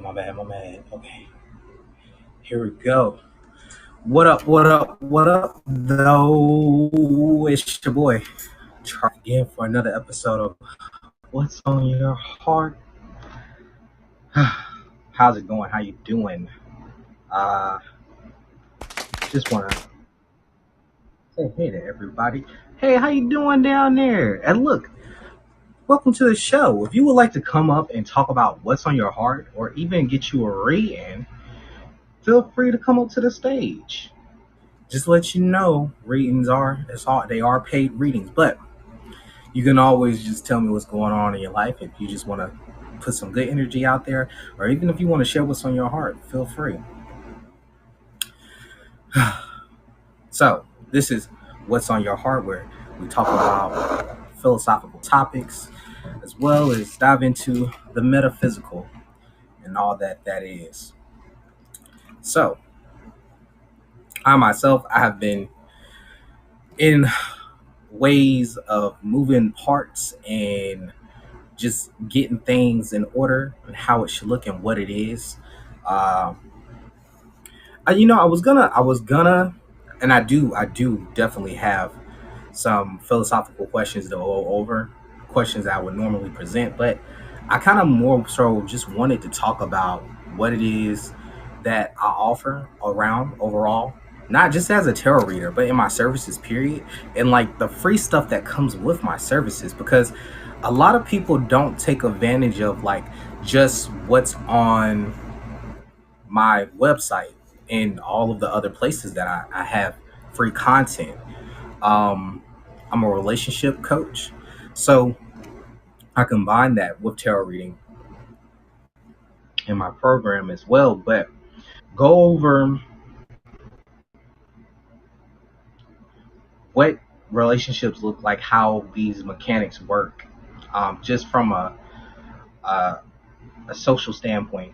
my bad. Okay, here we go. What up, though? It's your boy, Charlie, again for another episode of What's on Your Heart. How's it going? How you doing? Uh, just want to say hey to everybody. Hey, how you doing down there? And look, welcome to the show. If you would like to come up and talk about what's on your heart or even get you a read-in, feel free to come up to the stage. Just to let you know, they are paid readings, but you can always just tell me what's going on in your life if you just want to put some good energy out there, or even if you want to share what's on your heart, feel free. So this is What's on Your Heart, where we talk about philosophical topics as well as dive into the metaphysical and all that is. So I myself, I have been in ways of moving parts and just getting things in order and how it should look and what it is. Uh, I was gonna, and I do definitely have some philosophical questions to go over, questions that I would normally present, but I kind of more so just wanted to talk about what it is that I offer around overall, not just as a tarot reader, but in my services, period, and like the free stuff that comes with my services, because a lot of people don't take advantage of like just what's on my website and all of the other places that I have free content. Um, I'm a relationship coach, so I combine that with tarot reading in my program as well. But go over what relationships look like, how these mechanics work, just from a, a social standpoint,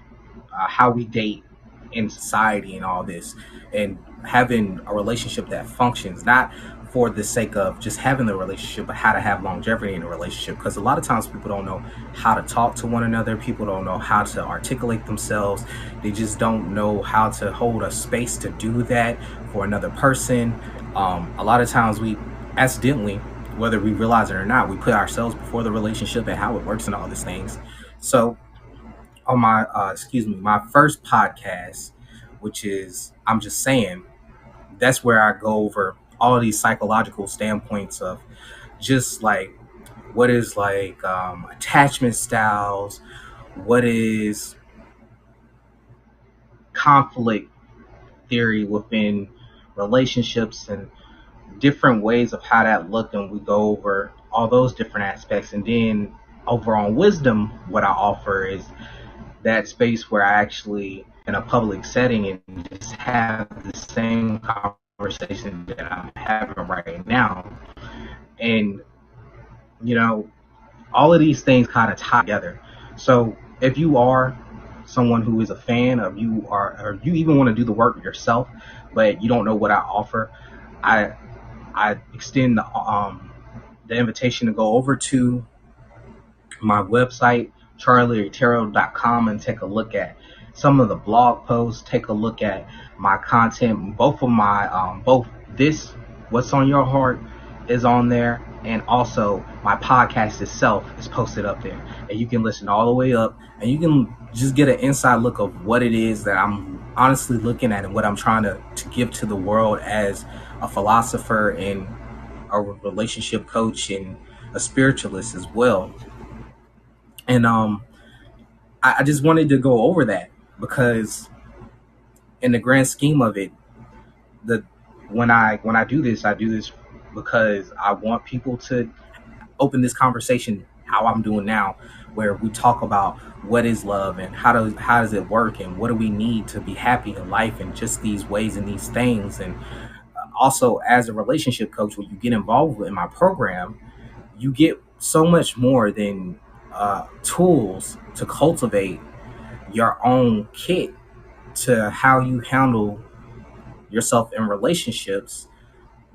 how we date in society and all this, and having a relationship that functions, not for the sake of just having the relationship, but how to have longevity in a relationship. Because a lot of times people don't know how to talk to one another. People don't know how to articulate themselves. They just don't know how to hold a space to do that for another person. A lot of times we accidentally, whether we realize it or not, we put ourselves before the relationship and how it works and all these things. So on my first podcast, which is I'm just saying, that's where I go over all of these psychological standpoints of just like what is like attachment styles, what is conflict theory within relationships, and different ways of how that look, and we go over all those different aspects. And then over on wisdom, what I offer is that space where I actually in a public setting and just have the same conversation that I'm having right now. And you know, all of these things kind of tie together. So if you are someone who is a fan of, you are, or you even want to do the work yourself, but you don't know what I offer, I I extend the invitation to go over to my website, CharlieLyricTarot.com, and take a look at some of the blog posts, take a look at my content. Both of my, both this, What's on Your Heart, is on there, and also my podcast itself is posted up there. And you can listen all the way up, and you can just get an inside look of what it is that I'm honestly looking at and what I'm trying to give to the world as a philosopher and a relationship coach and a spiritualist as well. And I just wanted to go over that because in the grand scheme of it, the when I do this, I do this because I want people to open this conversation how I'm doing now, where we talk about what is love and how does it work and what do we need to be happy in life, and just these ways and these things. And also, as a relationship coach, when you get involved in my program, you get so much more than tools to cultivate your own kit to how you handle yourself in relationships,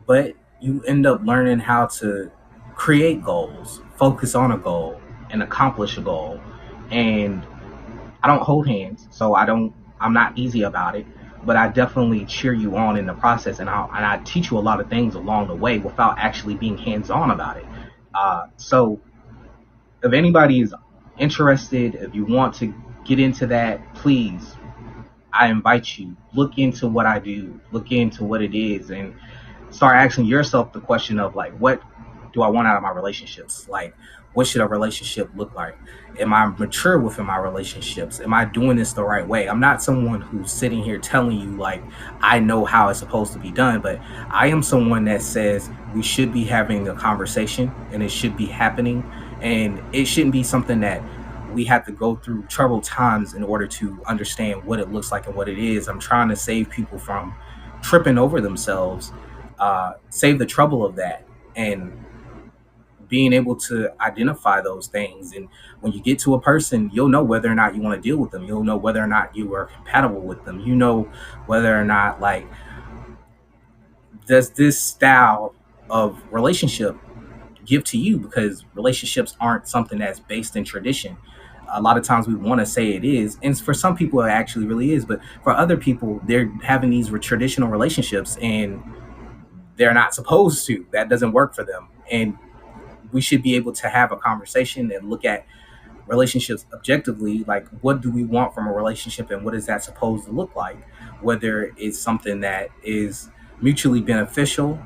but you end up learning how to create goals, focus on a goal, and accomplish a goal. And I don't hold hands, so I'm not easy about it, but I definitely cheer you on in the process, and I teach you a lot of things along the way without actually being hands on about it. So if anybody is interested, if you want to get into that, please, I invite you, look into what I do, look into what it is, and start asking yourself the question of like, what do I want out of my relationships? Like, what should a relationship look like? Am I mature within my relationships? Am I doing this the right way? I'm not someone who's sitting here telling you like I know how it's supposed to be done, but I am someone that says we should be having a conversation and it should be happening, and it shouldn't be something that we have to go through troubled times in order to understand what it looks like and what it is. I'm trying to save people from tripping over themselves, save the trouble of that, and being able to identify those things. And when you get to a person, you'll know whether or not you want to deal with them. You'll know whether or not you are compatible with them. You know whether or not, like, does this style of relationship give to you, because relationships aren't something that's based in tradition. A lot of times we want to say it is, and for some people it actually really is, but for other people they're having these traditional relationships and they're not supposed to. That doesn't work for them, and we should be able to have a conversation and look at relationships objectively. Like, what do we want from a relationship and what is that supposed to look like? Whether it's something that is mutually beneficial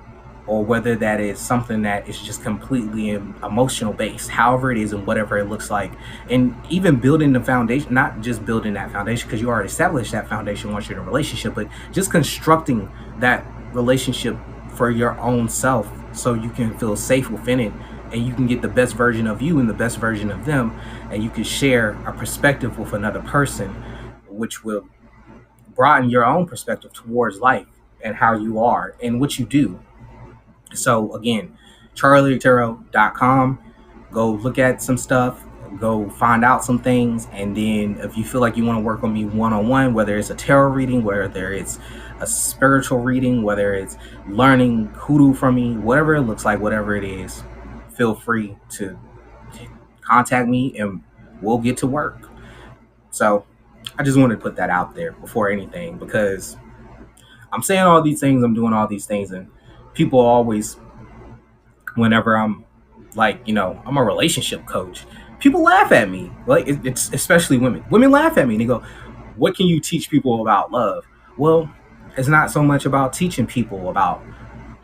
or whether that is something that is just completely emotional based, however it is and whatever it looks like. And even building the foundation, not just building that foundation because you already established that foundation once you're in a relationship, but just constructing that relationship for your own self so you can feel safe within it and you can get the best version of you and the best version of them, and you can share a perspective with another person, which will broaden your own perspective towards life and how you are and what you do. So again, CharlieLyricTarot.com. Go look at some stuff, go find out some things, and then if you feel like you want to work with me one-on-one, whether it's a tarot reading, whether it's a spiritual reading, whether it's learning hoodoo from me, whatever it looks like, whatever it is, feel free to contact me and we'll get to work. So I just wanted to put that out there before anything, because I'm saying all these things, I'm doing all these things, and people always, whenever I'm like, I'm a relationship coach, people laugh at me. Like, it's especially women. Women laugh at me and they go, what can you teach people about love? Well, it's not so much about teaching people about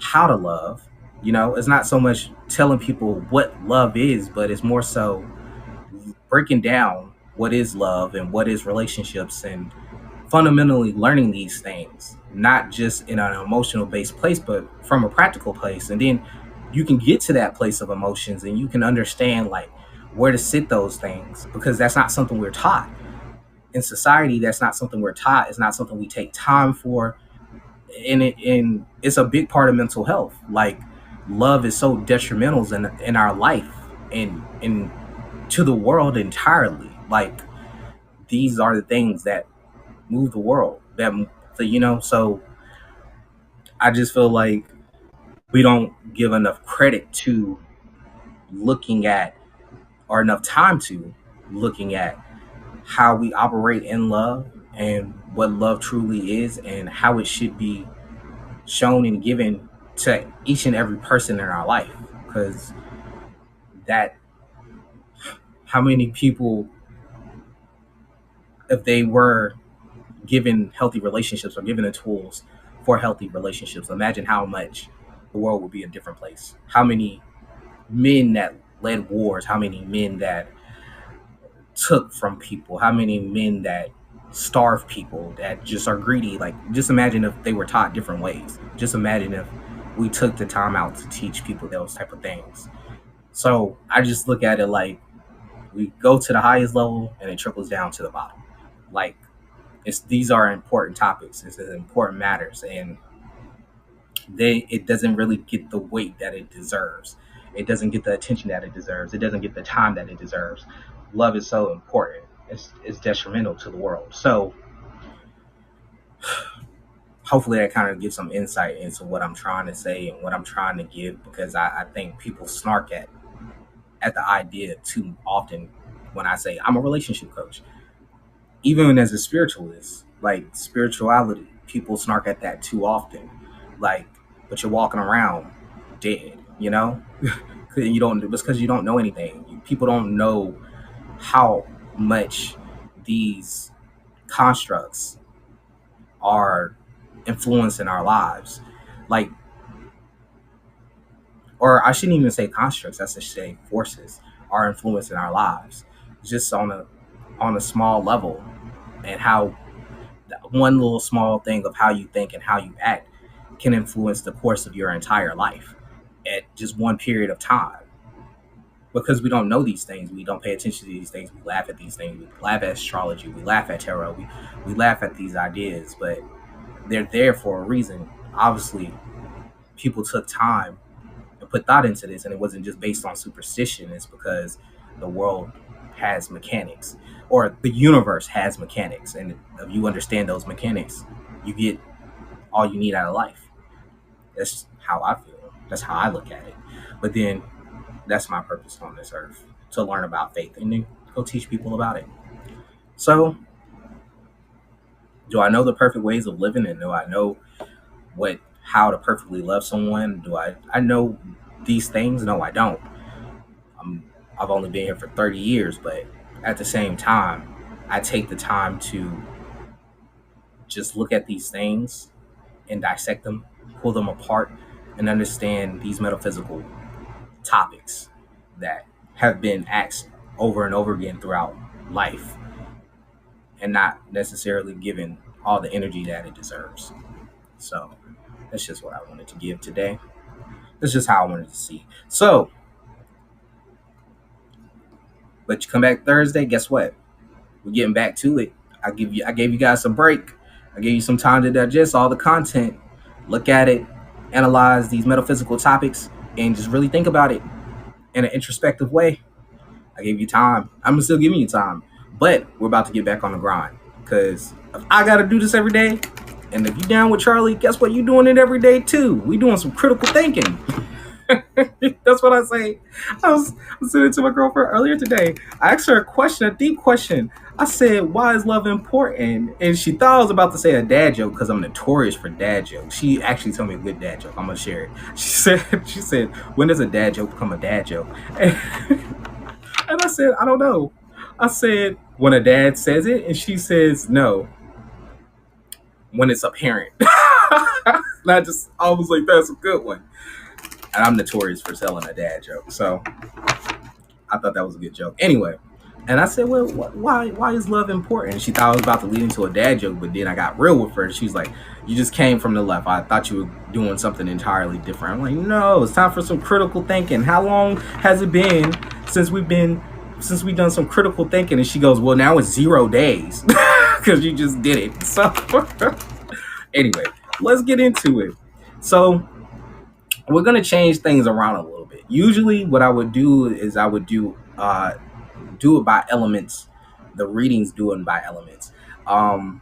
how to love. It's not so much telling people what love is, but it's more so breaking down what is love and what is relationships, and fundamentally learning these things, not just in an emotional based place, but from a practical place. And then you can get to that place of emotions and you can understand like where to sit those things, because that's not something we're taught in society. That's not something we're taught. It's not something we take time for. And it's a big part of mental health. Like, love is so detrimental in our life and to the world entirely. Like, these are the things that move the world. So I just feel like we don't give enough credit to looking at, or enough time to looking at, how we operate in love and what love truly is and how it should be shown and given to each and every person in our life. Because that, how many people, if they were given healthy relationships or given the tools for healthy relationships, imagine how much the world would be a different place. How many men that led wars, how many men that took from people, how many men that starve people, that just are greedy. Like, just imagine if they were taught different ways. Just imagine if we took the time out to teach people those type of things. So I just look at it like we go to the highest level and it trickles down to the bottom. Like, these are important topics. It's important matters, and it doesn't really get the weight that it deserves. It doesn't get the attention that it deserves. It doesn't get the time that it deserves. Love is so important. It's detrimental to the world. So hopefully that kind of gives some insight into what I'm trying to say and what I'm trying to give, because I think people snark at the idea too often when I say I'm a relationship coach. even as a spiritualist, like spirituality, people snark at that too often. Like, but you're walking around dead, you know? You don't, it's because you don't know anything. People don't know how much these constructs are influencing our lives. Like, or I shouldn't even say constructs, I should say forces are influencing our lives. Just on a small level, and how one little small thing of how you think and how you act can influence the course of your entire life at just one period of time. Because we don't know these things, we don't pay attention to these things, we laugh at these things, we laugh at astrology, we laugh at tarot, we laugh at these ideas, but they're there for a reason. Obviously, people took time and put thought into this, and it wasn't just based on superstition. It's because the world has mechanics, or the universe has mechanics, and if you understand those mechanics, you get all you need out of life. That's how I feel. That's how I look at it. But then that's my purpose on this earth, to learn about faith and then go teach people about it. So, do I know the perfect ways of living, and do I know what how to perfectly love someone? Do I know these things? No, I don't. I'm, I've only been here for 30 years, but at the same time, I take the time to just look at these things and dissect them, pull them apart, and understand these metaphysical topics that have been asked over and over again throughout life, and not necessarily given all the energy that it deserves. So that's just what I wanted to give today. That's just how I wanted to see. So, but you come back Thursday, guess what? We're getting back to it. I gave you guys some break. I gave you some time to digest all the content, look at it, analyze these metaphysical topics, and just really think about it in an introspective way. I gave you time. I'm still giving you time, but we're about to get back on the grind, because if I got to do this every day, and if you down with Charlie, guess what? You doing it every day too. We doing some critical thinking. That's what I say. I was sitting to my girlfriend earlier today. I asked her a question, a deep question. I said, "Why is love important?" And she thought I was about to say a dad joke, because I'm notorious for dad jokes. She actually told me a good dad joke. I'm gonna share it. She said, "When does a dad joke become a dad joke?" And I said, "I don't know." I said, "When a dad says it," and she says, "No, when it's apparent." And I was like, "That's a good one." And I'm notorious for telling a dad joke, so I thought that was a good joke. Anyway, and I said, "Well, why is love important?" She thought I was about to lead into a dad joke, but then I got real with her. She's like, "You just came from the left. I thought you were doing something entirely different." I'm like, "No, it's time for some critical thinking. How long has it been since we've done some critical thinking?" And she goes, "Well, now it's 0 days because you just did it." So anyway, let's get into it. So we're gonna change things around a little bit. Usually, what I would do is I would do it by elements. The readings do it by elements. I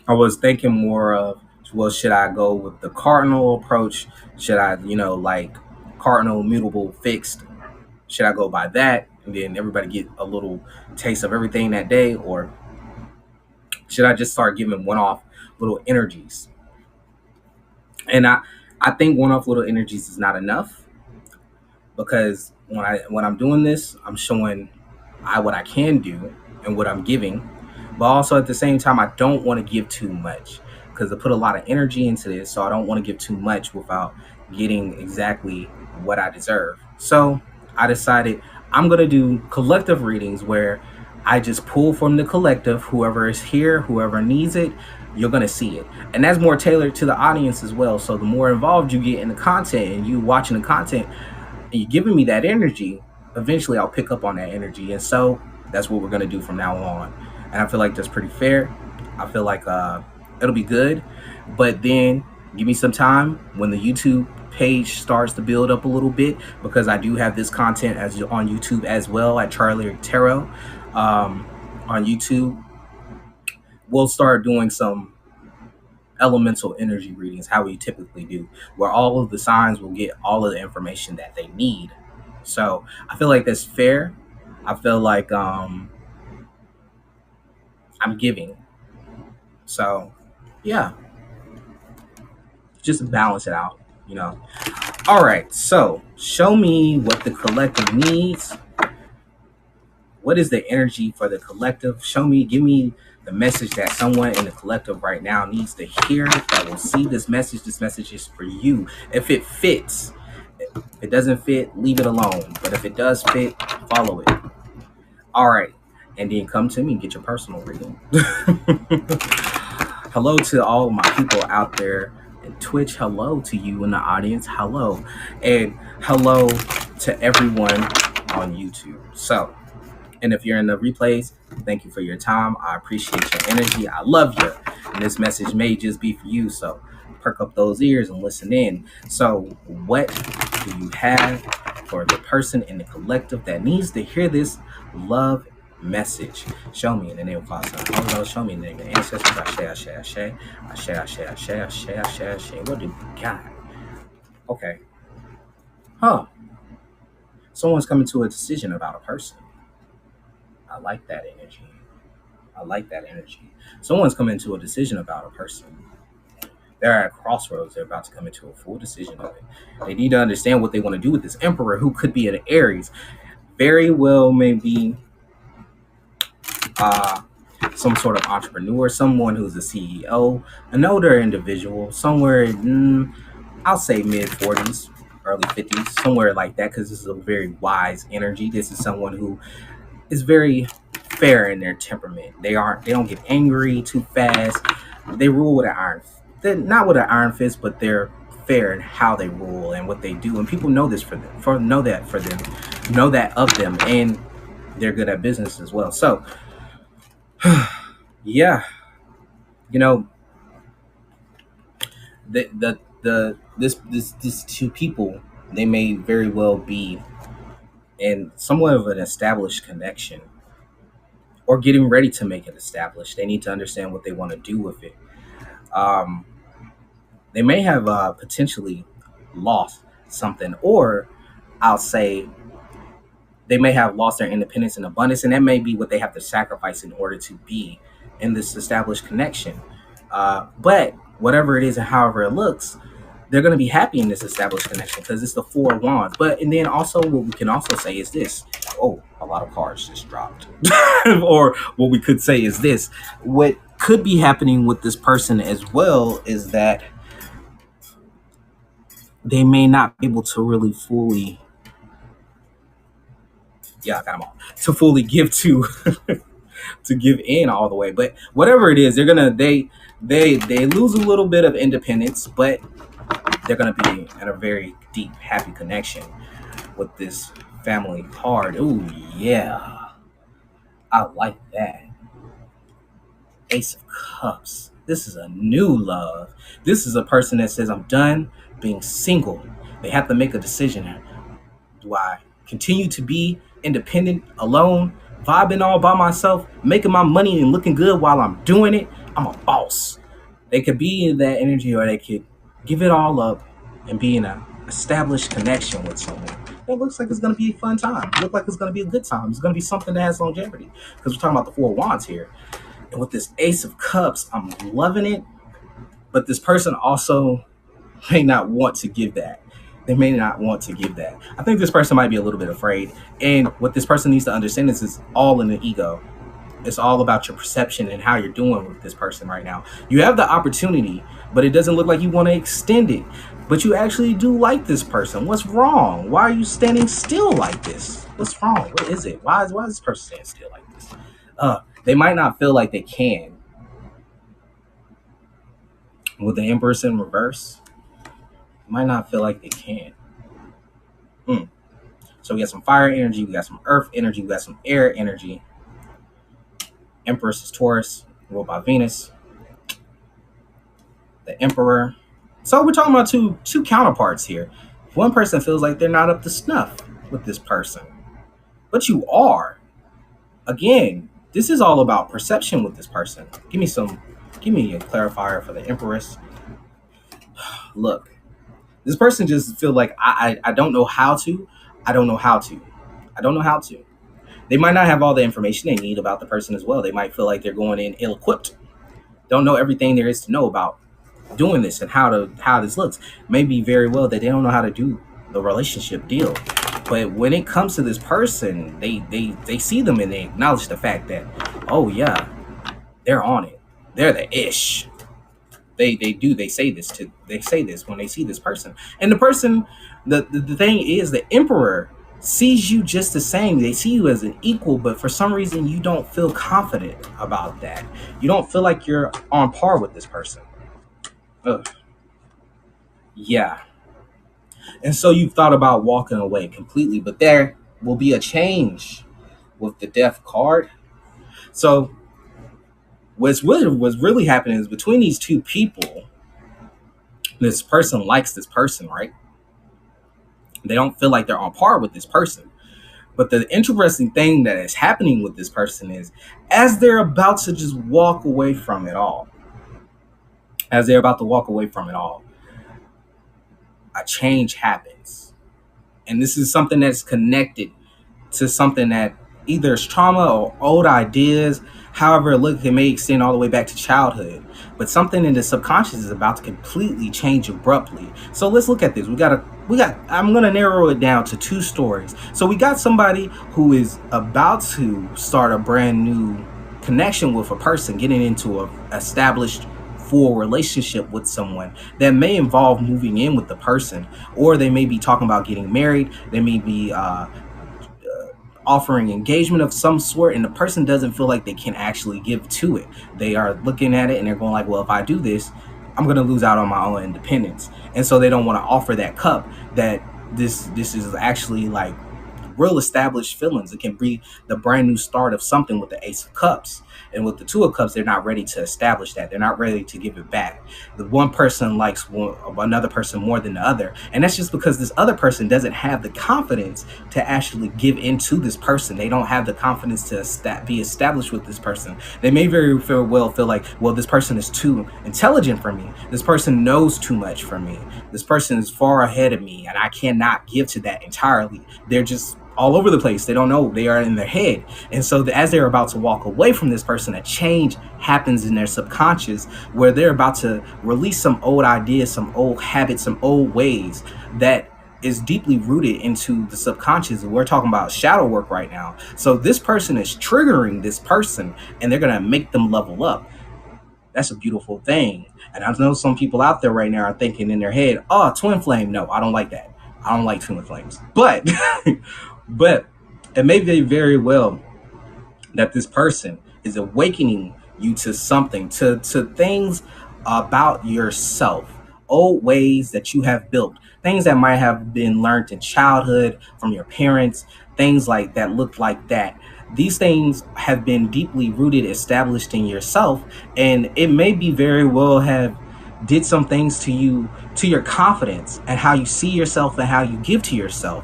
was thinking more of, well, should I go with the cardinal approach? Should I, like cardinal, mutable, fixed? Should I go by that, and then everybody get a little taste of everything that day, or should I just start giving one-off little energies? And I think one-off little energies is not enough, because when I'm doing this, I'm showing what I can do and what I'm giving, but also at the same time, I don't want to give too much, because I put a lot of energy into this, so I don't want to give too much without getting exactly what I deserve. So I decided I'm gonna do collective readings where I just pull from the collective. Whoever is here, whoever needs it, you're gonna see it, and that's more tailored to the audience as well. So the more involved you get in the content, and you watching the content, and you giving me that energy, eventually I'll pick up on that energy. And so that's what we're going to do from now on. And I feel like that's pretty fair. I feel like it'll be good. But then give me some time when the YouTube page starts to build up a little bit, because I do have this content as on YouTube as well, at CharlieLyricTarot. On YouTube, we'll start doing some elemental energy readings, how we typically do, where all of the signs will get all of the information that they need. So I feel like that's fair. I feel like I'm giving. So, yeah, just balance it out, you know. All right, so show me what the collective needs. What is the energy for the collective? Show me, give me the message that someone in the collective right now needs to hear, that will see this message. This message is for you. If it fits, if it doesn't fit, leave it alone. But if it does fit, follow it. All right. And then come to me and get your personal reading. Hello to all my people out there in Twitch. Hello to you in the audience. Hello. And hello to everyone on YouTube. So, and if you're in the replays, thank you for your time. I appreciate your energy. I love you. And this message may just be for you. So perk up those ears and listen in. So what do you have for the person in the collective that needs to hear this love message? Show me in the name of Father. Show me in the name of the ancestors. Ashe. What do we got? Okay. Someone's coming to a decision about a person. I like that energy. Someone's coming to a decision about a person. They're at a crossroads. They're about to come into a full decision of it. They need to understand what they want to do with this emperor, who could be an Aries. Very well, maybe some sort of entrepreneur, someone who's a CEO, an older individual, somewhere, I'll say mid 40s, early 50s, somewhere like that, because this is a very wise energy. This is someone who is very fair in their temperament. They don't get angry too fast. They rule with an iron. They're not with an iron fist, but they're fair in how they rule and what they do. And people know this know that of them, and they're good at business as well. So, yeah, you know, this two people, they may very well be in somewhat of an established connection, or getting ready to make it established. They need to understand what they want to do with it. They may have potentially lost something, or I'll say they may have lost their independence and abundance, and that may be what they have to sacrifice in order to be in this established connection. But whatever it is and however it looks, they're going to be happy in this established connection because it's the Four of Wands. But and then also what we can also say is this. Oh, a lot of cards just dropped. Or what we could say is this. What could be happening with this person as well is that they may not be able to really fully, I got them all, to fully give to to give in all the way. But whatever it is, they lose a little bit of independence, but they're gonna be in a very deep, happy connection with this family card. Ooh, yeah, I like that. Ace of Cups. This is a new love. This is a person that says, I'm done being single. They have to make a decision. Do I continue to be independent, alone, vibing all by myself, making my money and looking good while I'm doing it? I'm a boss. They could be in that energy, or they could give it all up and be in an established connection with someone. It looks like it's going to be a fun time. It looks like it's going to be a good time. It's going to be something that has longevity, because we're talking about the Four of Wands here. And with this Ace of Cups, I'm loving it. But this person also may not want to give that. They may not want to give that. I think this person might be a little bit afraid. And what this person needs to understand is it's all in the ego. It's all about your perception and how you're doing with this person right now. You have the opportunity, but it doesn't look like you want to extend it. But you actually do like this person. What's wrong? Why are you standing still like this? What's wrong? What is it? Why is this person standing still like this? They might not feel like they can. With the Empress in reverse, might not feel like they can. So we got some fire energy, we got some earth energy, we got some air energy. Empress is Taurus, ruled by Venus. The Emperor. So we're talking about two counterparts here. One person feels like they're not up to snuff with this person, but you are. Again, this is all about perception with this person. Give me a clarifier for the Empress. Look, this person just feel like I don't know how to. I don't know how to. They might not have all the information they need about the person as well. They might feel like they're going in ill-equipped, don't know everything there is to know about doing this and how this looks. Maybe very well that they don't know how to do the relationship deal. But when it comes to this person, they see them and they acknowledge the fact that, oh yeah, they're on it. They're the ish. They say this when they see this person. And the person, the thing is, the emperor sees you just the same. They see you as an equal, but for some reason you don't feel confident about that. You don't feel like you're on par with this person. Ugh. Yeah. And so you've thought about walking away completely, but there will be a change with the death card. So what's really happening is between these two people, this person likes this person, right? They don't feel like they're on par with this person. But the interesting thing that is happening with this person is, as they're about to just walk away from it all, a change happens. And this is something that's connected to something that either is trauma or old ideas. However, look, it may extend all the way back to childhood, but something in the subconscious is about to completely change abruptly. So let's look at this. I'm going to narrow it down to two stories. So we got somebody who is about to start a brand new connection with a person, getting into a established full relationship with someone that may involve moving in with the person, or they may be talking about getting married. They may be offering engagement of some sort, and the person doesn't feel like they can actually give to it. They are looking at it and they're going like, well, if I do this, I'm going to lose out on my own independence. And so they don't want to offer that cup that this is actually like real established feelings. It can be the brand new start of something with the Ace of Cups. And with the Two of Cups, they're not ready to establish that. They're not ready to give it back. The one person likes another person more than the other. And that's just because this other person doesn't have the confidence to actually give into this person. They don't have the confidence to be established with this person. They may very well feel like, well, this person is too intelligent for me. This person knows too much for me. This person is far ahead of me, and I cannot give to that entirely. They're just all over the place. They don't know. They are in their head. And so as they're about to walk away from this person, a change happens in their subconscious where they're about to release some old ideas, some old habits, some old ways that is deeply rooted into the subconscious. We're talking about shadow work right now. So this person is triggering this person and they're going to make them level up. That's a beautiful thing. And I know some people out there right now are thinking in their head, oh, twin flame. No, I don't like that. I don't like twin flames. But but it may be very well that this person is awakening you to something, to things about yourself, old ways that you have built, things that might have been learned in childhood from your parents, things like that look like that. These things have been deeply rooted, established in yourself, and it may be very well have did some things to you, to your confidence and how you see yourself and how you give to yourself.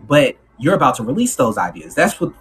But you're about to release those ideas. That's the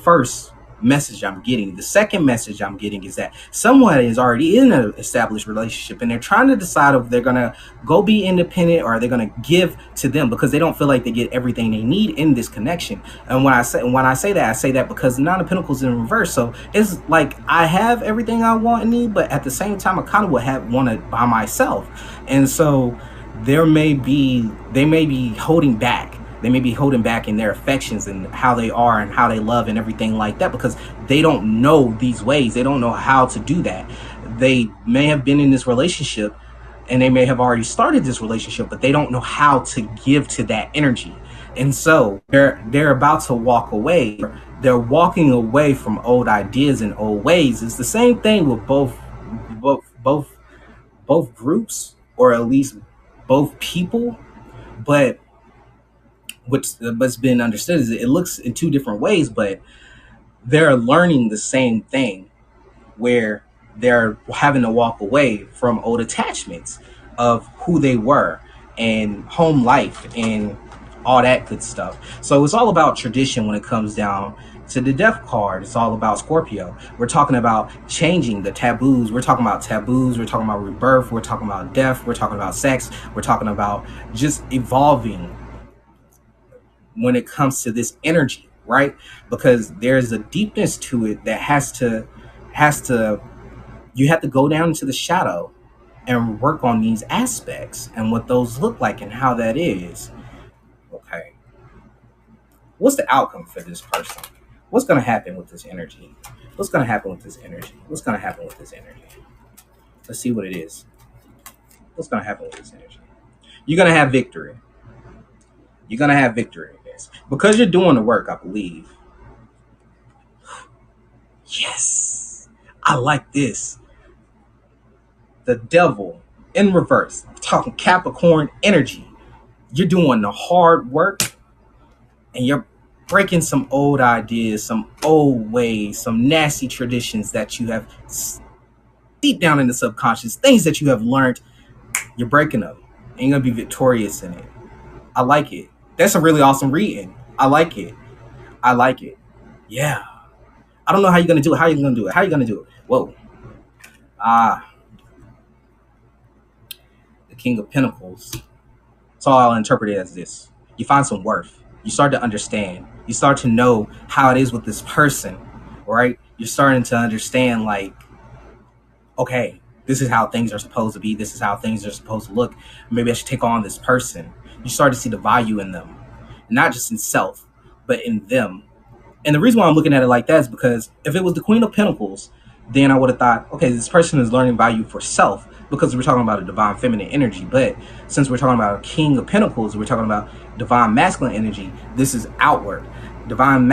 first message I'm getting. The second message I'm getting is that someone is already in an established relationship and they're trying to decide if they're going to go be independent or they're going to give to them because they don't feel like they get everything they need in this connection. And when I say that because the Nine of Pentacles is in reverse. So it's like I have everything I want and need, but at the same time I kind of would want it by myself. And so they may be holding back. They may be holding back in their affections and how they are and how they love and everything like that because they don't know these ways. They don't know how to do that. They may have been in this relationship and they may have already started this relationship, but they don't know how to give to that energy. And so they're about to walk away. They're walking away from old ideas and old ways. It's the same thing with both groups, or at least both people, but what's been understood is it looks in two different ways, but they're learning the same thing where they're having to walk away from old attachments of who they were and home life and all that good stuff. So it's all about tradition when it comes down to the death card. It's all about Scorpio. We're talking about changing the taboos. We're talking about taboos. We're talking about rebirth. We're talking about death. We're talking about sex. We're talking about just evolving when it comes to this energy. right? Because there's a deepness to it that has to you have to go down into the shadow and work on these aspects and what those look like and how that is. Okay. What's the outcome for this person? What's going to happen with this energy? What's going to happen with this energy? What's going to happen with this energy? Let's see what it is. What's going to happen with this energy? You're going to have victory. You're going to have victory in this. Because you're doing the work, I believe. Yes. I like this. The devil in reverse. I'm talking Capricorn energy. You're doing the hard work and you're breaking some old ideas, some old ways, some nasty traditions that you have deep down in the subconscious, things that you have learned. You're breaking them and you're going to be victorious in it. I like it. That's a really awesome reading. I like it. I like it. Yeah. I don't know how you're going to do it. How are you going to do it? How are you going to do it? Whoa. The King of Pentacles. So I'll interpret it as this. You find some worth. You start to understand. You start to know how it is with this person, right? You're starting to understand, like, okay, this is how things are supposed to be. This is how things are supposed to look. Maybe I should take on this person. You start to see the value in them, not just in self, but in them. And the reason why I'm looking at it like that is because if it was the Queen of Pentacles, then I would have thought, okay, this person is learning value for self because we're talking about a divine feminine energy. But since we're talking about a King of Pentacles, we're talking about divine masculine energy. This is outward. Divine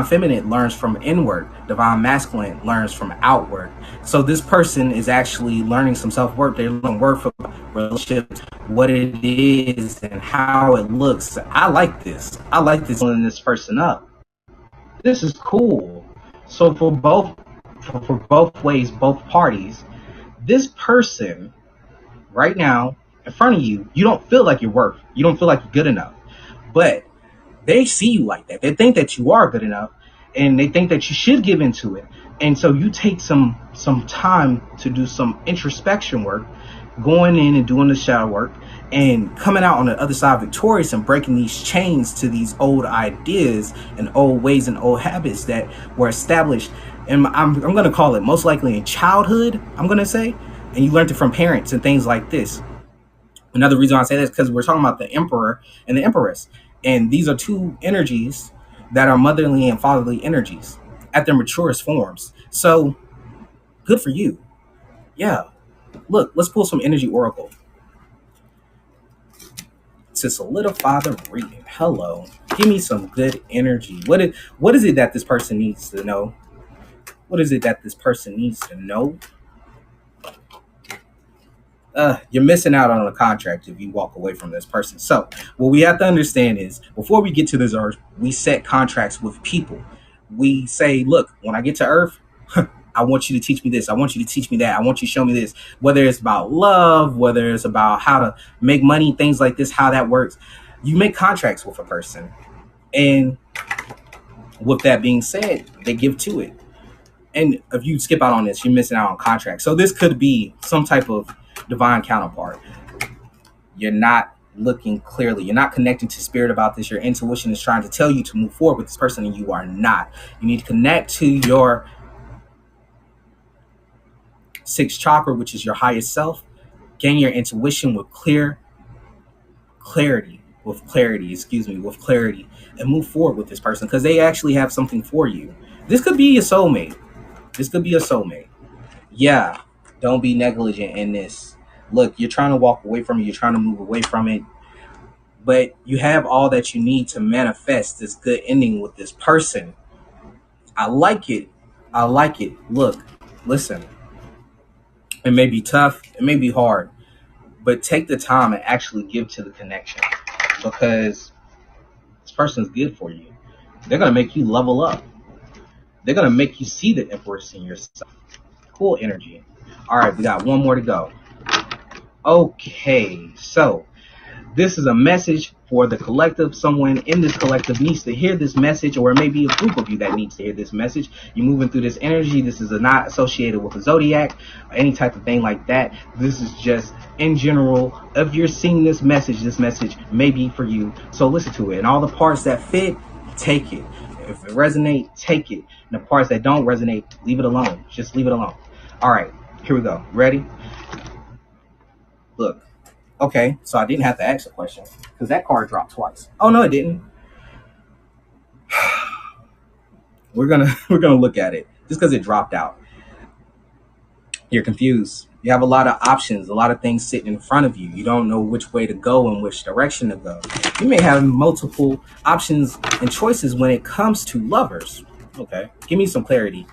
feminine learns from inward. Divine masculine learns from outward. So this person is actually learning some self-worth. They're learning worth of relationships, what it is and how it looks. I like this. I like this. Pulling this person up. This is cool. So for both ways, both parties, this person right now in front of you, you don't feel like you're worth. You don't feel like you're good enough. But they see you like that. They think that you are good enough and they think that you should give into it. And so you take some time to do some introspection work, going in and doing the shadow work and coming out on the other side victorious and breaking these chains to these old ideas and old ways and old habits that were established. And I'm going to call it most likely in childhood, I'm going to say, and you learned it from parents and things like this. Another reason I say this is because we're talking about the Emperor and the Empress. And these are two energies that are motherly and fatherly energies at their maturest forms. So good for you. Yeah. Look, let's pull some energy oracle to solidify the reading. Hello. Give me some good energy. What is it that this person needs to know? What is it that this person needs to know? You're missing out on a contract if you walk away from this person. So what we have to understand is before we get to this earth, we set contracts with people. We say, look, when I get to earth, I want you to teach me this. I want you to teach me that. I want you to show me this. Whether it's about love, whether it's about how to make money, things like this, how that works. You make contracts with a person. And with that being said, they give to it. And if you skip out on this, you're missing out on contracts. So this could be some type of divine counterpart. You're not looking clearly. You're not connecting to spirit about this. Your intuition is trying to tell you to move forward with this person and you are not. You need to connect to your sixth chakra, which is your highest self. Gain your intuition with clarity, and move forward with this person because they actually have something for you. This could be your soulmate. Yeah. Don't be negligent in this. Look, you're trying to walk away from it. You're trying to move away from it. But you have all that you need to manifest this good ending with this person. I like it. Look, listen. It may be tough. It may be hard. But take the time and actually give to the connection. Because this person is good for you. They're going to make you level up. They're going to make you see the Empress in yourself. Cool energy. All right, we got one more to go. Okay, so this is a message for the collective. Someone in this collective needs to hear this message, or it may be a group of you that needs to hear this message. You're moving through this energy. This is not associated with a zodiac or any type of thing like that. This is just in general. If you're seeing this message may be for you. So listen to it. And all the parts that fit, take it. If it resonates, take it. And the parts that don't resonate, leave it alone. Just leave it alone. All right, here we go. Ready? Look. Okay, so I didn't have to ask a question because that card dropped twice. Oh no, it didn't. We're gonna look at it just because it dropped out. You're confused. You have a lot of options, a lot of things sitting in front of you. You don't know which way to go and which direction to go. You may have multiple options and choices when it comes to lovers. Okay, give me some clarity.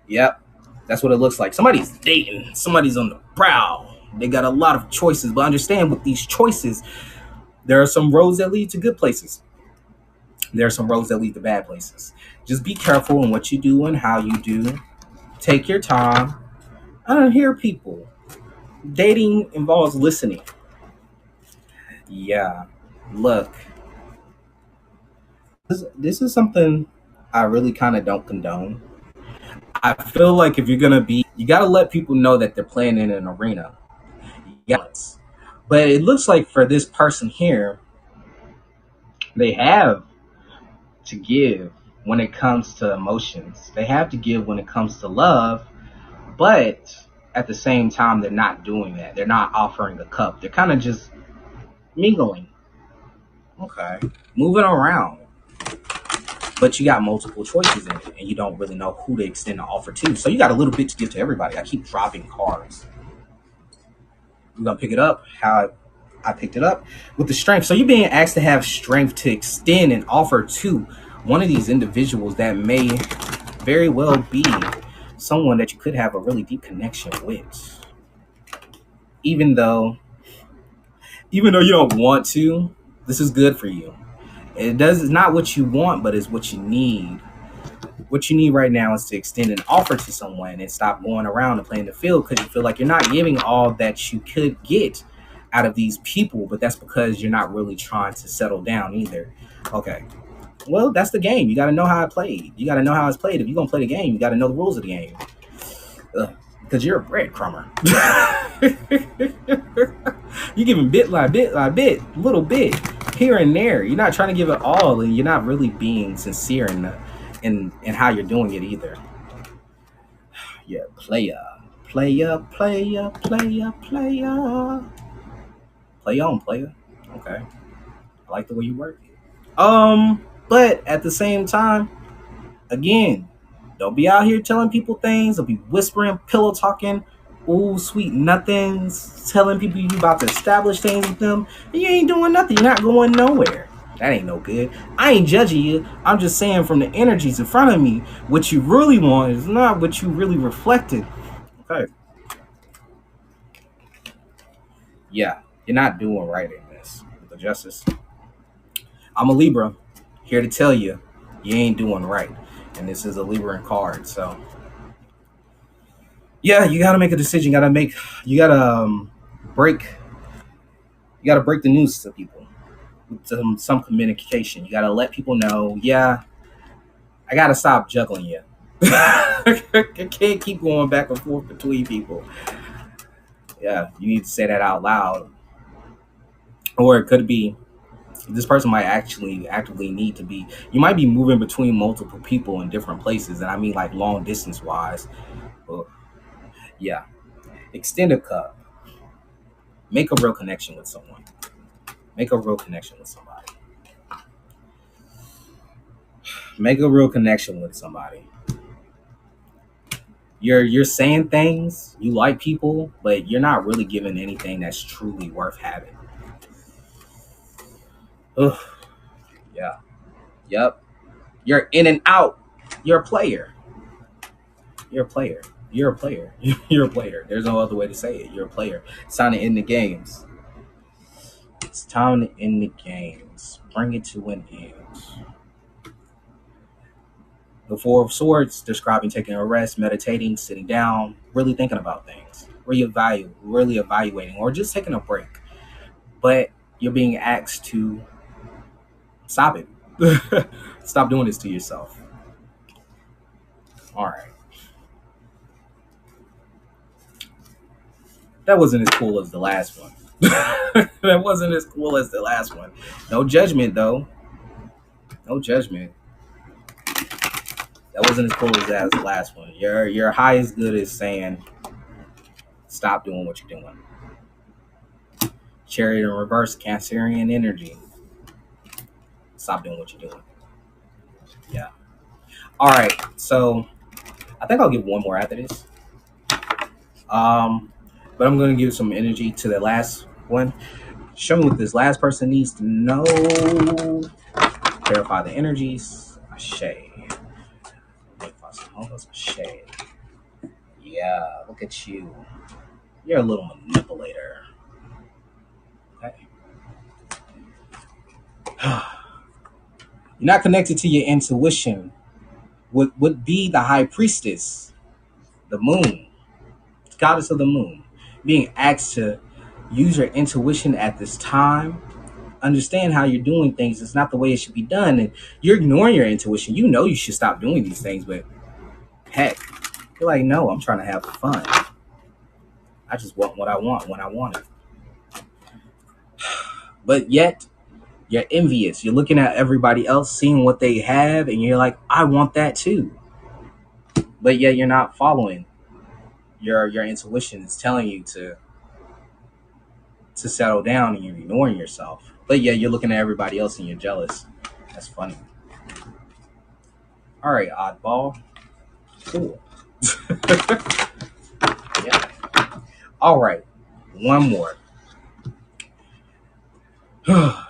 Yep, that's what it looks like. Somebody's dating. Somebody's on the prowl. They got a lot of choices, but understand with these choices, there are some roads that lead to good places. There are some roads that lead to bad places. Just be careful in what you do and how you do. Take your time. I don't hear people. Dating involves listening. Yeah. Look. This is something I really kind of don't condone. I feel like if you're going to be, you got to let people know that they're playing in an arena. Yes. But it looks like for this person here, they have to give when it comes to emotions. They have to give when it comes to love, but at the same time, they're not doing that. They're not offering the cup. They're kind of just mingling. Okay. Moving around. But you got multiple choices in it, and you don't really know who to extend the offer to. So you got a little bit to give to everybody. I keep dropping cards. We're going to pick it up how I picked it up with the strength. So you're being asked to have strength to extend an offer to one of these individuals that may very well be someone that you could have a really deep connection with. Even though you don't want to, this is good for you. It's not what you want, but it's what you need. What you need right now is to extend an offer to someone and stop going around and playing the field because you feel like you're not giving all that you could get out of these people, but that's because you're not really trying to settle down either. Okay. Well, that's the game. You got to know how it played. You got to know how it's played. If you're going to play the game, you got to know the rules of the game. Because you're a breadcrumber. You're giving bit by bit by bit, little bit, here and there. You're not trying to give it all, and you're not really being sincere in how you're doing it either. Yeah, player. Play on, player. Okay. I like the way you work it. But at the same time, again, don't be out here telling people things. Don't be whispering, pillow talking, ooh, sweet nothings, telling people you about to establish things with them. And you ain't doing nothing. You're not going nowhere. That ain't no good. I ain't judging you. I'm just saying from the energies in front of me, what you really want is not what you really reflected. Okay. Yeah, you're not doing right in this with the justice. I'm a Libra, here to tell you, you ain't doing right. And this is a Libra card, so yeah, you gotta make a decision. You gotta break the news to people. Some communication. You gotta let people know, yeah, I gotta stop juggling you. I can't keep going back and forth between people. Yeah, you need to say that out loud. Or it could be this person might actually actively need to be, you might be moving between multiple people in different places, and I mean like long distance wise. But yeah, extend a cup. Make a real connection with someone. Make a real connection with somebody. Make a real connection with somebody. You're saying things, you like people, but you're not really giving anything that's truly worth having. Ugh. Yeah. Yep. You're in and out. You're a player. You're a player. You're a player. You're a player. There's no other way to say it. You're a player. It's time to end the games. It's time to end the games. Bring it to an end. The Four of Swords describing taking a rest, meditating, sitting down, really thinking about things, really evaluating, or just taking a break. But you're being asked to stop it. Stop doing this to yourself. All right. That wasn't as cool as the last one. That wasn't as cool as the last one. No judgment, though. No judgment. That wasn't as cool as the last one. Your high is good as saying stop doing what you're doing. Chariot in reverse, Cancerian energy. Stop doing what you're doing. Yeah. All right. So I think I'll give one more after this. But I'm going to give some energy to the last one. Show me what this last person needs to know. Clarify the energies. Ashe. Ashe. Yeah, look at you. You're a little manipulator. Okay. You're not connected to your intuition. Would be the high priestess, the moon, goddess of the moon, being asked to use your intuition at this time. Understand how you're doing things. It's not the way it should be done, and you're ignoring your intuition. You know you should stop doing these things, but heck, you're like, no, I'm trying to have fun. I just want what I want when I want it. But yet, you're envious. You're looking at everybody else, seeing what they have, and you're like, I want that too. But yet, you're not following your intuition. It's telling you to settle down, and you're ignoring yourself. But yeah, you're looking at everybody else and you're jealous. That's funny. All right, oddball. Cool. Yeah. All right, one more.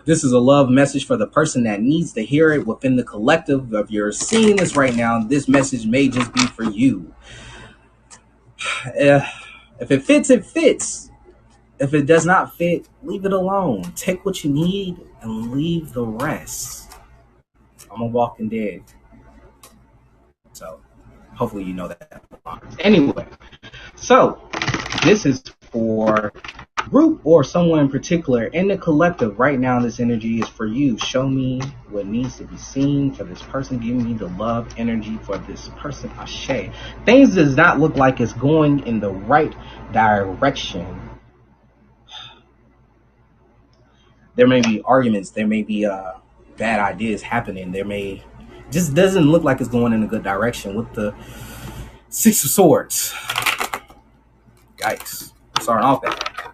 This is a love message for the person that needs to hear it within the collective of you're seeing this right now. This message may just be for you. If it fits, it fits. If it does not fit, leave it alone. Take what you need and leave the rest. I'm a walking dead. So hopefully you know that. Anyway, so this is for group or someone in particular in the collective. Right now, this energy is for you. Show me what needs to be seen for this person. Give me the love energy for this person. Ashe. Things does not look like it's going in the right direction. There may be arguments. There may be bad ideas happening. There may just doesn't look like it's going in a good direction with the Six of Swords. Yikes. Starting off that.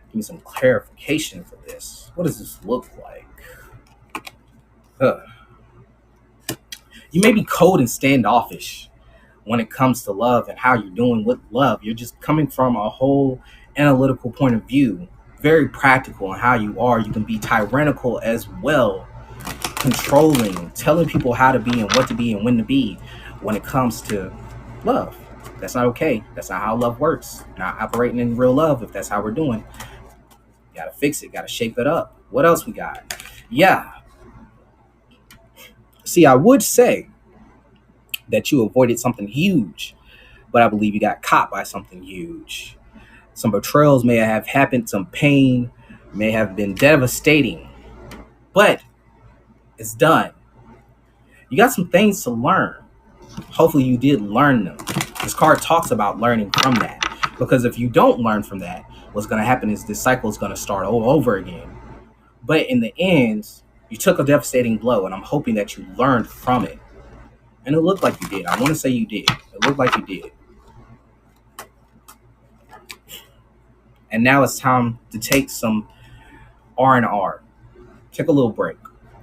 Give me some clarification for this. What does this look like? You may be cold and standoffish when it comes to love and how you're doing with love. You're just coming from a whole analytical point of view. Very practical on how you are. You can be tyrannical as well. Controlling, telling people how to be and what to be and when to be when it comes to love. That's not okay. That's not how love works. Not operating in real love if that's how we're doing. Gotta fix it. Gotta shape it up. What else we got? Yeah. See, I would say that you avoided something huge, but I believe you got caught by something huge. Some betrayals may have happened. Some pain may have been devastating, but it's done. You got some things to learn. Hopefully you did learn them. This card talks about learning from that, because if you don't learn from that, what's going to happen is this cycle is going to start all over again. But in the end, you took a devastating blow, and I'm hoping that you learned from it. And it looked like you did. I want to say you did. It looked like you did. And now it's time to take some R&R. Take a little break.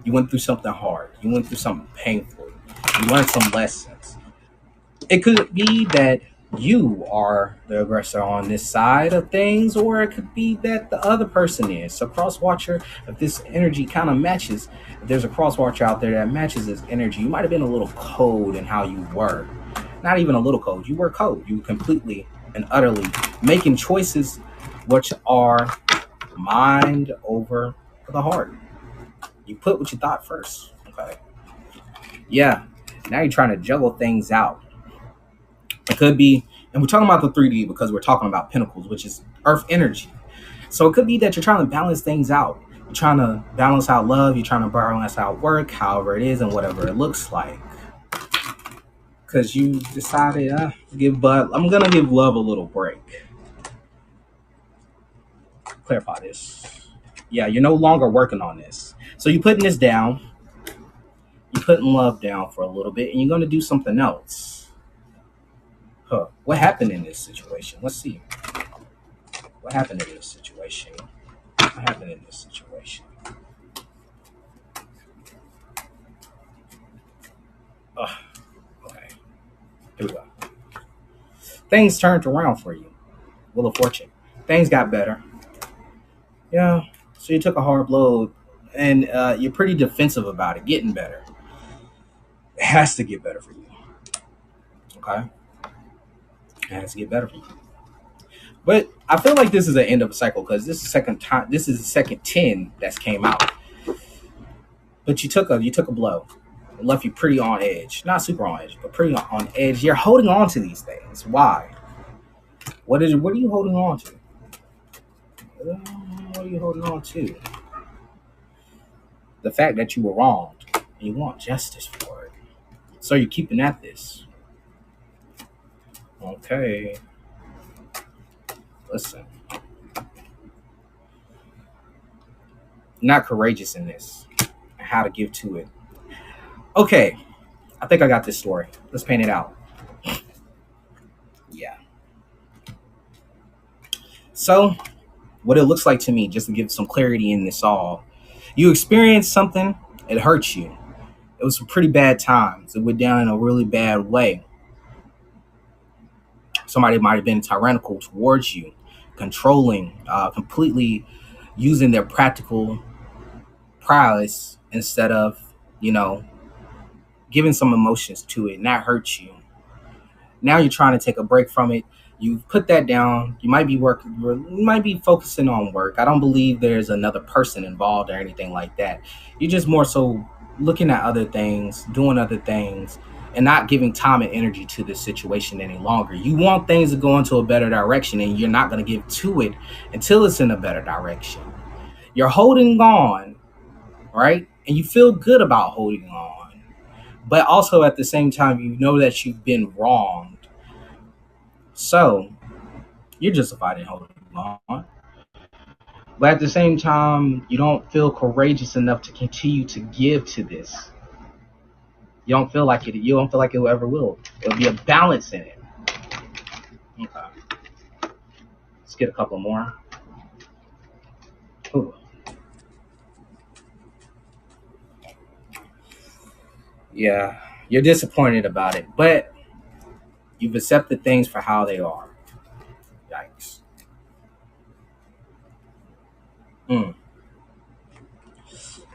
You went through something hard. You went through something painful. You learned some lessons. It could be that you are the aggressor on this side of things, or it could be that the other person is. So cross watcher, if this energy kind of matches, if there's a cross watcher out there that matches this energy, you might have been a little cold in how you were. Not even a little cold. You were cold. You were completely and utterly making choices which are mind over the heart. You put what you thought first. Okay. Yeah. Now you're trying to juggle things out. It could be, and we're talking about the 3D because we're talking about pentacles, which is earth energy. So it could be that you're trying to balance things out. You're trying to balance out love. You're trying to balance out work, however it is and whatever it looks like. Because you decided, I'm going to give love a little break. Clarify this. Yeah, you're no longer working on this. So you're putting this down. putting love down for a little bit, and you're going to do something else. What happened in this situation? Let's see. What happened in this situation? What happened in this situation? Okay. Here we go. Things turned around for you. Wheel of Fortune. Things got better. Yeah. So you took a hard blow, and you're pretty defensive about it getting better. It has to get better for you. Okay? It has to get better for you. But I feel like this is the end of a cycle because this is the second 10 that's came out. But you took a blow. It left you pretty on edge. Not super on edge, but pretty on edge. You're holding on to these things. Why? What are you holding on to? What are you holding on to? The fact that you were wronged. And you want justice for it. So you're keeping at this. Okay. Listen. Not courageous in this. How to give to it. Okay. I think I got this story. Let's paint it out. Yeah. So, what it looks like to me, just to give some clarity in this all, you experienced something, it hurt you. It was some pretty bad times. It went down in a really bad way. Somebody might have been tyrannical towards you, controlling, completely using their practical prowess instead of, giving some emotions to it, and that hurts you. Now you're trying to take a break from it. You put that down. You might be focusing on work. I don't believe there's another person involved or anything like that. You're just more so looking at other things, doing other things, and not giving time and energy to this situation any longer. You want things to go into a better direction, and you're not going to give to it until it's in a better direction. You're holding on, right? And you feel good about holding on. But also at the same time, you know that you've been wronged. So, you're justified in holding on. But at the same time, you don't feel courageous enough to continue to give to this. You don't feel like it. You don't feel like it ever will. There'll be a balance in it. Okay. Let's get a couple more. Ooh. Yeah, you're disappointed about it, but you've accepted things for how they are. Yikes.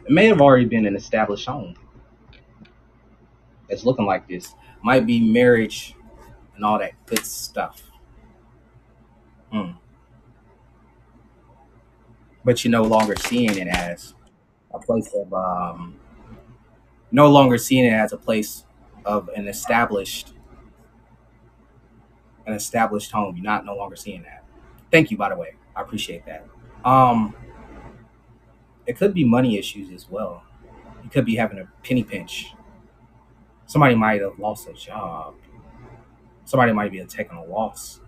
It may have already been an established home. It's looking like this. Might be marriage and all that good stuff. But you're no longer seeing it as a place of an established home. You're no longer seeing that. Thank you, by the way. I appreciate that. It could be money issues as well. You could be having a penny pinch. Somebody might have lost a job. Somebody might be taking a loss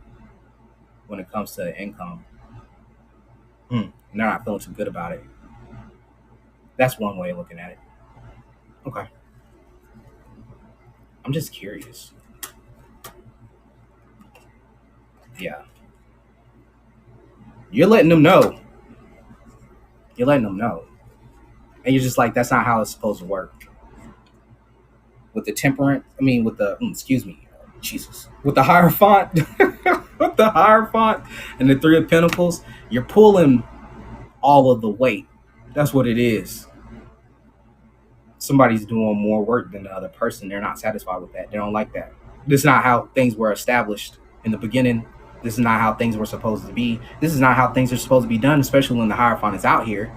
when it comes to income. And they're not feeling too good about it. That's one way of looking at it. Okay. I'm just curious. Yeah. You're letting them know. And you're just like, that's not how it's supposed to work. With the with the Hierophant, with the Hierophant and the Three of Pentacles, you're pulling all of the weight. That's what it is. Somebody's doing more work than the other person. They're not satisfied with that. They don't like that. This is not how things were established in the beginning. This is not how things were supposed to be. This is not how things are supposed to be done, especially when the Hierophant is out here.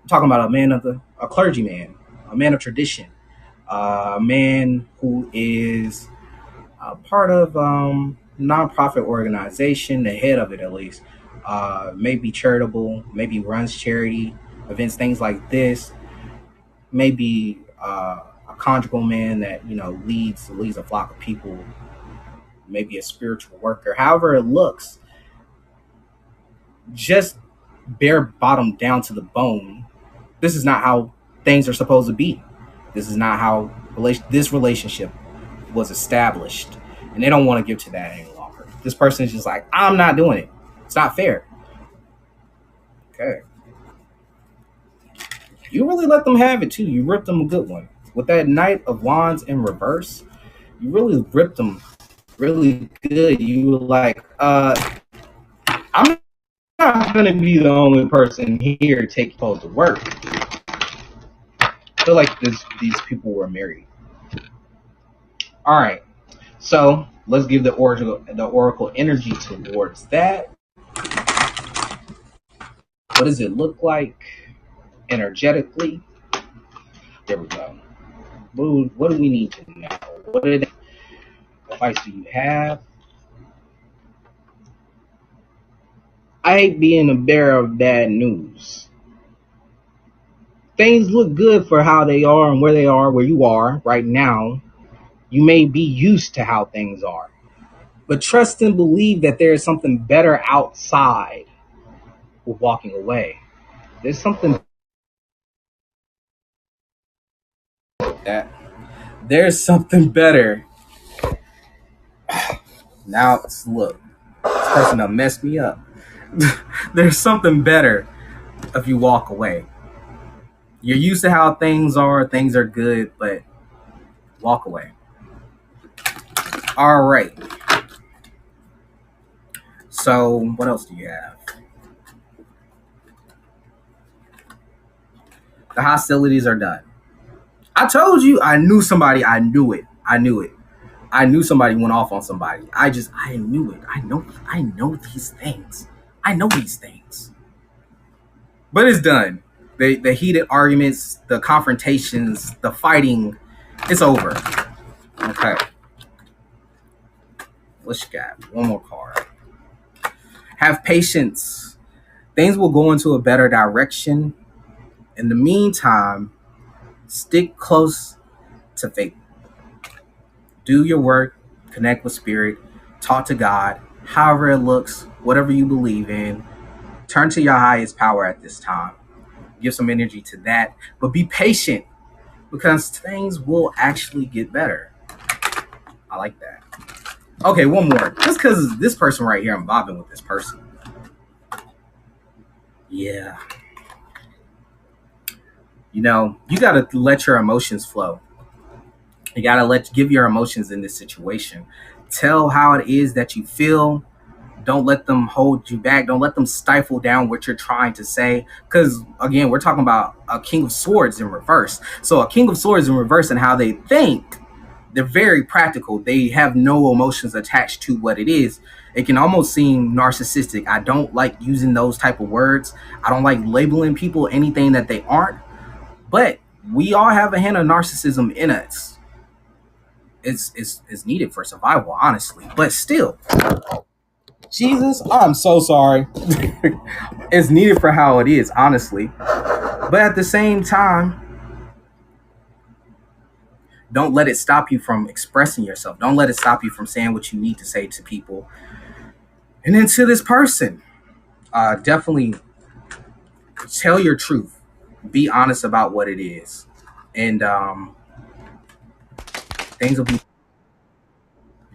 I'm talking about a clergyman, a man of tradition, a man who is a part of nonprofit organization, the head of it at least, maybe charitable, maybe runs charity events, things like this, maybe a conjugal man that leads a flock of people, maybe a spiritual worker, however it looks, just bare bottom down to the bone. This is not how things are supposed to be. This is not how this relationship was established, and they don't want to give to that any longer. This person is just like, I'm not doing it. It's not fair. Okay. You really let them have it too. You ripped them a good one. With that Knight of Wands in reverse, you really ripped them really good. You were like, I'm not going to be the only person here taking supposed to work. I feel like these people were married. All right. So let's give the oracle energy towards that. What does it look like energetically? There we go. What do we need to know? What advice do you have? I hate being the bearer of bad news. Things look good for how they are and where they are, where you are right now. You may be used to how things are. But trust and believe that there is something better outside of walking away. There's something that there's something better. Now look, this person done messed me up. There's something better if you walk away. You're used to how things are good, but walk away. All right. So what else do you have? The hostilities are done. I told you, I knew somebody. I knew it. I knew somebody went off on somebody. I knew it. I know these things. But it's done. The heated arguments, the confrontations, the fighting, it's over. Okay. What you got? One more card. Have patience. Things will go into a better direction. In the meantime, stick close to faith. Do your work, connect with spirit, talk to God, however it looks, whatever you believe in. Turn to your highest power at this time. Give some energy to that, but be patient because things will actually get better. I like that. Okay, one more. Just because this person right here, I'm vibing with this person. Yeah. You know, you got to let your emotions flow. You got to give your emotions in this situation. Tell how it is that you feel. Don't let them hold you back. Don't let them stifle down what you're trying to say. Because, again, we're talking about a King of Swords in reverse. So a King of Swords in reverse and how they think, they're very practical. They have no emotions attached to what it is. It can almost seem narcissistic. I don't like using those type of words. I don't like labeling people anything that they aren't. But we all have a hint of narcissism in us. It's needed for survival, honestly. But still, Jesus, I'm so sorry. It's needed for how it is, honestly. But at the same time, don't let it stop you from expressing yourself. Don't let it stop you from saying what you need to say to people. And then to this person, definitely tell your truth. Be honest about what it is. And things will be...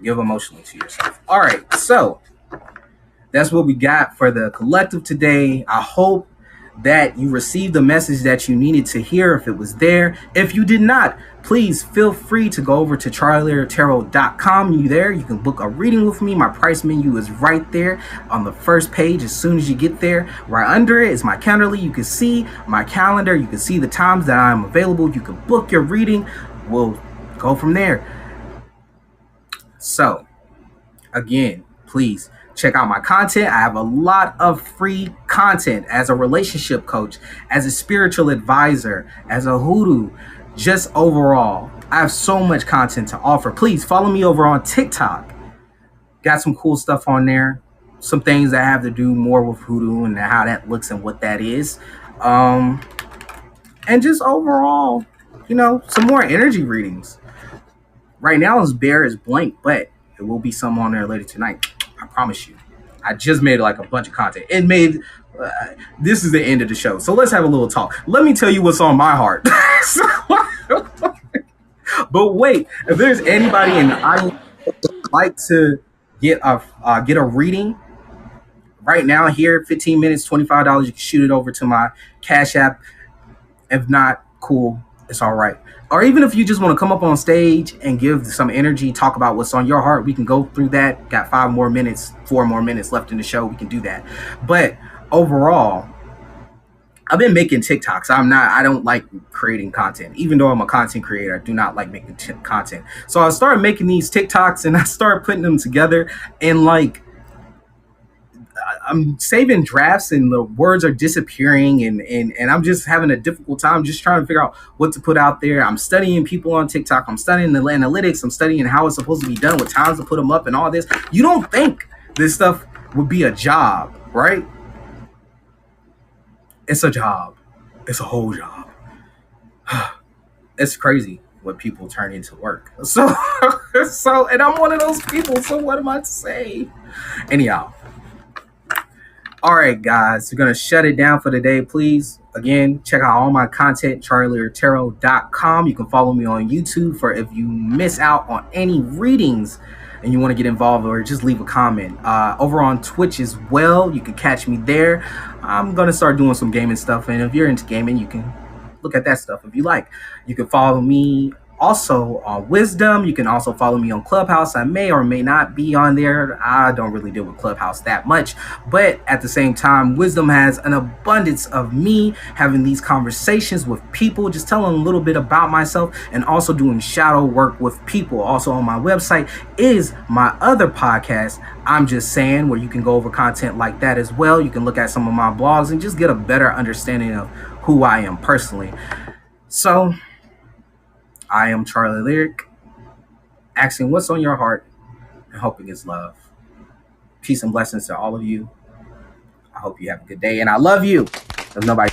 Give emotionally to yourself. All right, so that's what we got for the collective today. I hope that you received the message that you needed to hear if it was there. If you did not, please feel free to go over to CharlieLyricTarot.com. You can book a reading with me. My price menu is right there on the first page. As soon as you get there, right under it is my calendar. You can see my calendar. You can see the times that I'm available. You can book your reading. We'll go from there. So, again, please check out my content. I have a lot of free content as a relationship coach, as a spiritual advisor, as a hoodoo, just overall. I have so much content to offer. Please follow me over on TikTok. Got some cool stuff on there. Some things that have to do more with hoodoo and how that looks and what that is. And just overall, some more energy readings. Right now it's bare as blank, but there will be some on there later tonight. I promise you. I just made like a bunch of content. This is the end of the show. So let's have a little talk. Let me tell you what's on my heart. But wait, if there's anybody in the audience who would like to get a reading right now here, 15 minutes, $25, you can shoot it over to my Cash App. If not, cool, it's all right. Or even if you just want to come up on stage and give some energy, talk about what's on your heart, we can go through that. Got 4 more minutes left in the show. We can do that. But overall, I've been making TikToks. I don't like creating content. Even though I'm a content creator, I do not like making content. So I started making these TikToks and I started putting them together, and like I'm saving drafts and the words are disappearing, and I'm just having a difficult time just trying to figure out what to put out there. I'm studying people on TikTok. I'm studying the analytics. I'm studying how it's supposed to be done, what times to put them up and all this. You don't think this stuff would be a job, right? It's a job. It's a whole job. It's crazy what people turn into work. So, and I'm one of those people. So what am I to say? Anyhow, all right, guys, we're gonna shut it down for the day. Please, again, check out all my content, CharlieLyricTarot.com. You can follow me on YouTube for if you miss out on any readings and you want to get involved, or just leave a comment. Over on Twitch as well, you can catch me there. I'm gonna start doing some gaming stuff, and if you're into gaming, you can look at that stuff if you like. You can follow me also on Wisdom. You can also follow me on Clubhouse. I may or may not be on there. I don't really deal with Clubhouse that much, but at the same time, Wisdom has an abundance of me having these conversations with people, just telling a little bit about myself, and also doing shadow work with people. Also on my website is my other podcast, I'm Just Saying, where you can go over content like that as well. You can look at some of my blogs and just get a better understanding of who I am personally. So I am Charlie Lyric, asking what's on your heart and hoping it's love. Peace and blessings to all of you. I hope you have a good day, and I love you. If nobody